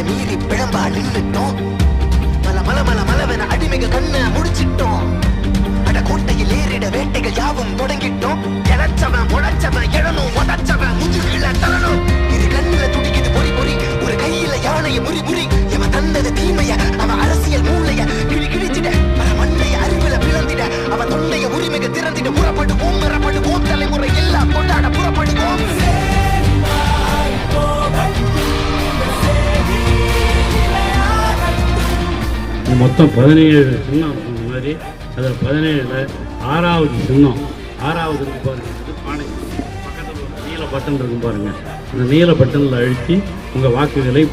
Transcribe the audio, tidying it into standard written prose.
மீறி பிழம்பா நின்னுட்டோம். மல மல மல மலவென அடிமைக கண்ண முடிச்சிட்டோம். அட கோட்டையில் ஏறிட வேட்டைகள் யாவும் தொடங்கிட்டோம். இழைச்சவன் முளைச்சவன் எழணும், உதச்சவன் முதுகில தரணும். இரு கண்ணுல துடிக்குது பொறி பொறி, ஒரு கையில யானைய முறி முறி. இவன் தந்தது தீமைய, அவன் அரசியல் மூளைய கிழி கிழிச்சிட, மண்டைய அறிவில பிளந்திட, அவன் தொண்டைய உரிமைக திறந்திட. புறப்படுவோம் மறப்படுவோம், தலைமுறை எல்லாம் கொண்டாட புறப்படுவோம். மொத்தம் 17 சின்னம் சொன்ன மாதிரி அதில் 17ல் 6வது சின்னம், 6வது இருக்கு பாருங்க, பானை பக்கத்தில் ஒரு நீல பட்டன் இருக்கும் பாருங்க. அந்த நீல பட்டனில் அழுத்தி உங்கள் வாக்குகளை